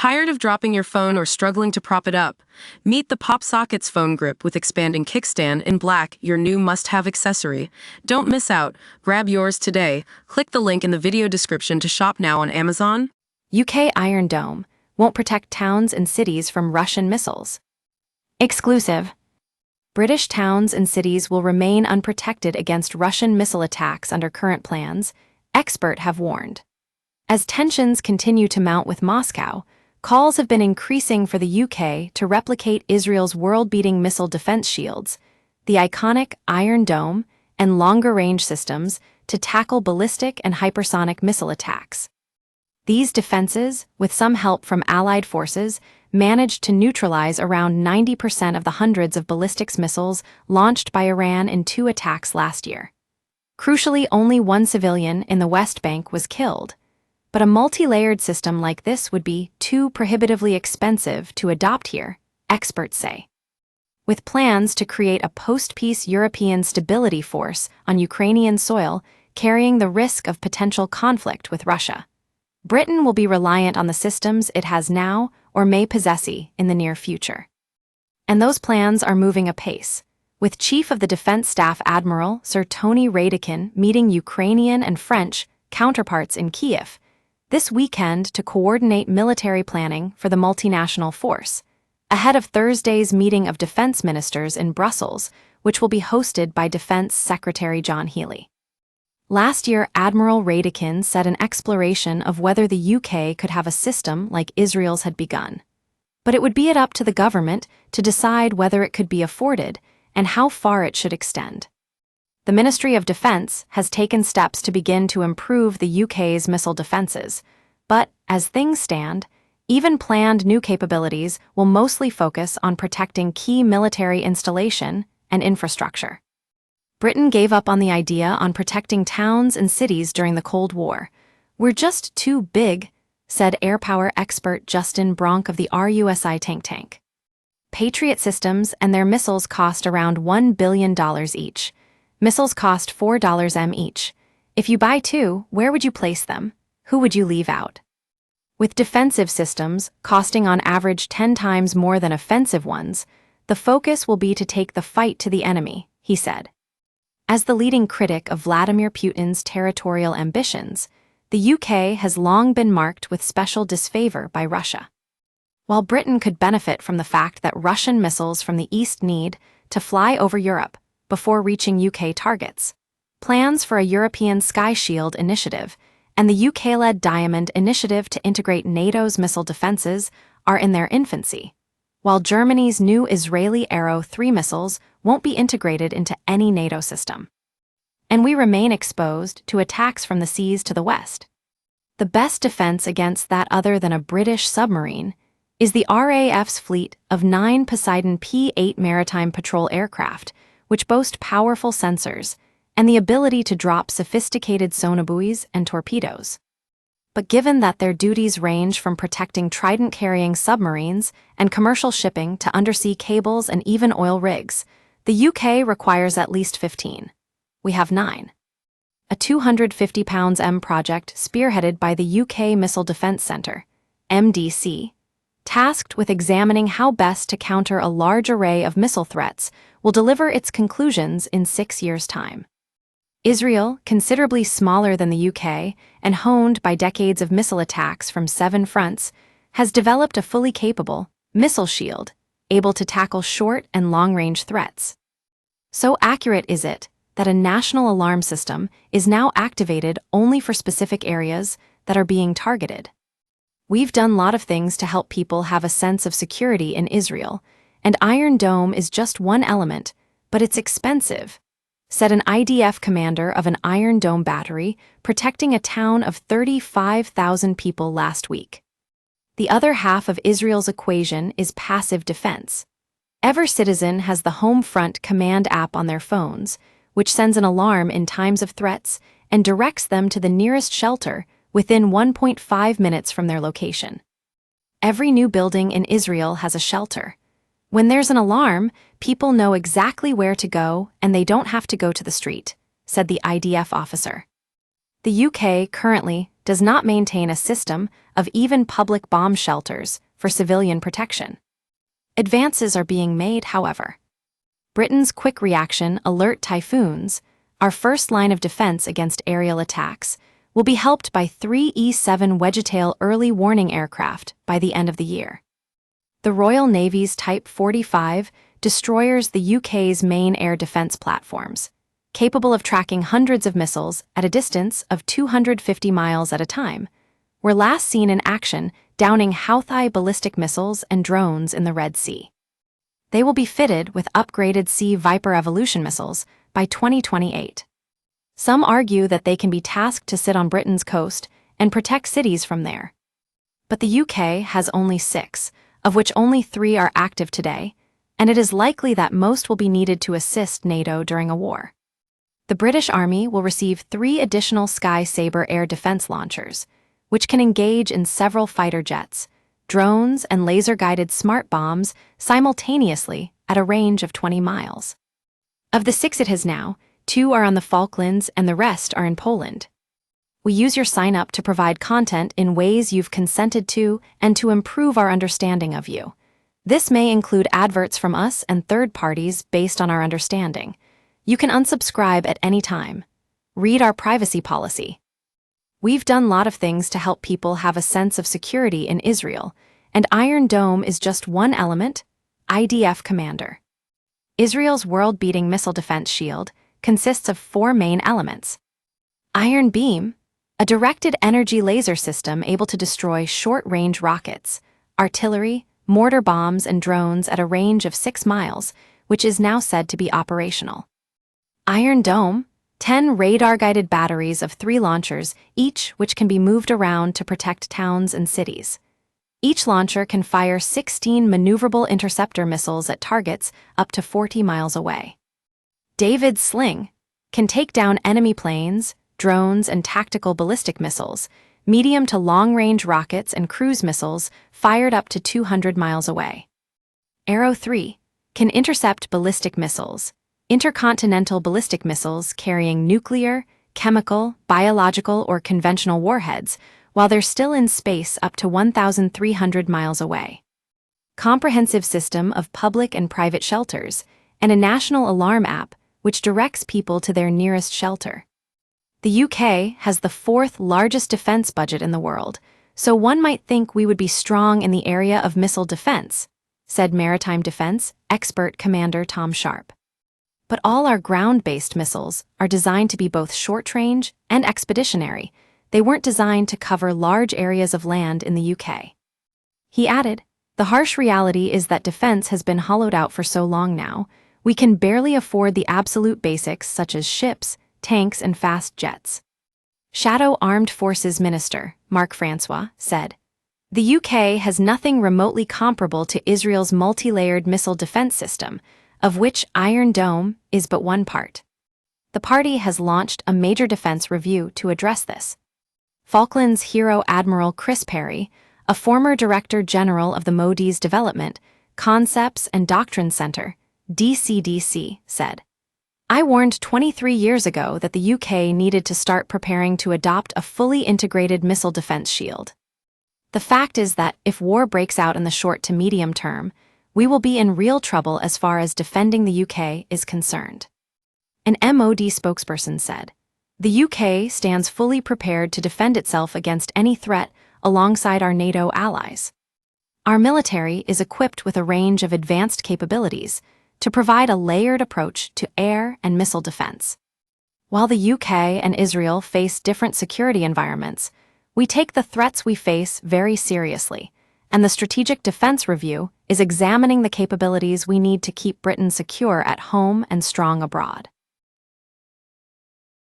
Tired of dropping your phone or struggling to prop it up? Meet the PopSockets phone grip with expanding kickstand in black, your new must-have accessory. Don't miss out. Grab yours today. Click the link in the video description to shop now on Amazon. UK Iron Dome won't protect towns and cities from Russian missiles. Exclusive. British towns and cities will remain unprotected against Russian missile attacks under current plans, experts have warned. As tensions continue to mount with Moscow, calls have been increasing for the UK to replicate Israel's world-beating missile defense shields, the iconic Iron Dome, and longer-range systems to tackle ballistic and hypersonic missile attacks. These defenses, with some help from Allied forces, managed to neutralize around 90% of the hundreds of ballistic missiles launched by Iran in 2 attacks last year. Crucially, only 1 civilian in the West Bank was killed. But a multi-layered system like this would be too prohibitively expensive to adopt here, experts say. With plans to create a post-peace European stability force on Ukrainian soil carrying the risk of potential conflict with Russia, Britain will be reliant on the systems it has now or may possess in the near future. And those plans are moving apace, with Chief of the Defense Staff Admiral Sir Tony Radakin meeting Ukrainian and French counterparts in Kyiv this weekend to coordinate military planning for the multinational force, ahead of Thursday's meeting of defense ministers in Brussels, which will be hosted by Defense Secretary John Healey. Last year, Admiral Radakin said an exploration of whether the UK could have a system like Israel's had begun. But it would be up to the government to decide whether it could be afforded and how far it should extend. The Ministry of Defence has taken steps to begin to improve the UK's missile defences, but, as things stand, even planned new capabilities will mostly focus on protecting key military installation and infrastructure. Britain gave up on the idea on protecting towns and cities during the Cold War. "We're just too big," said air power expert Justin Bronk of the RUSI think tank. Patriot systems and their missiles cost around $1 billion each. Missiles cost $4 m each. If you buy 2, where would you place them? Who would you leave out? With defensive systems costing on average 10 times more than offensive ones, the focus will be to take the fight to the enemy, he said. As the leading critic of Vladimir Putin's territorial ambitions, the UK has long been marked with special disfavor by Russia. While Britain could benefit from the fact that Russian missiles from the East need to fly over Europe before reaching UK targets, plans for a European Sky Shield initiative and the UK-led Diamond initiative to integrate NATO's missile defenses are in their infancy, while Germany's new Israeli Arrow 3 missiles won't be integrated into any NATO system. And we remain exposed to attacks from the seas to the west. The best defense against that other than a British submarine is the RAF's fleet of 9 Poseidon P-8 maritime patrol aircraft, which boast powerful sensors and the ability to drop sophisticated sonobuoys and torpedoes. But given that their duties range from protecting Trident-carrying submarines and commercial shipping to undersea cables and even oil rigs, the UK requires at least 15. We have 9. A £250 project spearheaded by the UK Missile Defence Centre, MDC, tasked with examining how best to counter a large array of missile threats, will deliver its conclusions in 6 years' time. Israel, considerably smaller than the UK and honed by decades of missile attacks from 7 fronts, has developed a fully capable missile shield able to tackle short and long-range threats. So accurate is it that a national alarm system is now activated only for specific areas that are being targeted. We've done a lot of things to help people have a sense of security in Israel, and Iron Dome is just one element, but it's expensive, said an IDF commander of an Iron Dome battery protecting a town of 35,000 people last week. The other half of Israel's equation is passive defense. Every citizen has the Homefront command app on their phones, which sends an alarm in times of threats and directs them to the nearest shelter within 1.5 minutes from their location. Every new building in Israel has a shelter. When there's an alarm, people know exactly where to go and they don't have to go to the street, said the IDF officer. The UK currently does not maintain a system of even public bomb shelters for civilian protection. Advances are being made, however. Britain's quick reaction alert typhoons, our first line of defense against aerial attacks, will be helped by 3 E-7 Wedgetail early warning aircraft by the end of the year. The Royal Navy's Type 45 destroyers the UK's main air defense platforms, capable of tracking hundreds of missiles at a distance of 250 miles at a time, were last seen in action downing Houthi ballistic missiles and drones in the Red Sea. They will be fitted with upgraded Sea Viper Evolution missiles by 2028. Some argue that they can be tasked to sit on Britain's coast and protect cities from there. But the UK has only 6, of which only 3 are active today, and it is likely that most will be needed to assist NATO during a war. The British Army will receive 3 additional Sky Sabre air defense launchers, which can engage in several fighter jets, drones, and laser-guided smart bombs simultaneously at a range of 20 miles. Of the 6 it has now, 2 are on the Falklands and the rest are in Poland. We use your sign-up to provide content in ways you've consented to and to improve our understanding of you. This may include adverts from us and third parties based on our understanding. You can unsubscribe at any time. Read our privacy policy. We've done a lot of things to help people have a sense of security in Israel, and Iron Dome is just one element, IDF Commander. Israel's world-beating missile defense shield consists of 4 main elements. Iron Beam, a directed energy laser system able to destroy short-range rockets, artillery, mortar bombs, and drones at a range of 6 miles, which is now said to be operational. Iron Dome, 10 radar-guided batteries of 3 launchers, each which can be moved around to protect towns and cities. Each launcher can fire 16 maneuverable interceptor missiles at targets up to 40 miles away. David's Sling can take down enemy planes, drones, and tactical ballistic missiles, medium to long-range rockets and cruise missiles fired up to 200 miles away. Arrow 3 can intercept ballistic missiles, intercontinental ballistic missiles carrying nuclear, chemical, biological, or conventional warheads while they're still in space up to 1,300 miles away. Comprehensive system of public and private shelters, and a national alarm app which directs people to their nearest shelter. The UK has the 4th largest defense budget in the world, so one might think we would be strong in the area of missile defense, said maritime defense expert Commander Tom Sharp. But all our ground-based missiles are designed to be both short-range and expeditionary. They weren't designed to cover large areas of land in the UK. He added, "The harsh reality is that defense has been hollowed out for so long now, we can barely afford the absolute basics such as ships, tanks, and fast jets." Shadow Armed Forces Minister Mark Francois said, "The UK has nothing remotely comparable to Israel's multi-layered missile defense system, of which Iron Dome is but one part." The party has launched a major defense review to address this. Falklands hero Admiral Chris Perry, a former Director General of the Modi's Development, Concepts and Doctrine Center, DCDC, said, "I warned 23 years ago that the UK needed to start preparing to adopt a fully integrated missile defense shield. The fact is that if war breaks out in the short to medium term, we will be in real trouble as far as defending the UK is concerned." An MOD spokesperson said, "The UK stands fully prepared to defend itself against any threat alongside our NATO allies. Our military is equipped with a range of advanced capabilities to provide a layered approach to air and missile defense. While the UK and Israel face different security environments, we take the threats we face very seriously, and the Strategic Defense Review is examining the capabilities we need to keep Britain secure at home and strong abroad."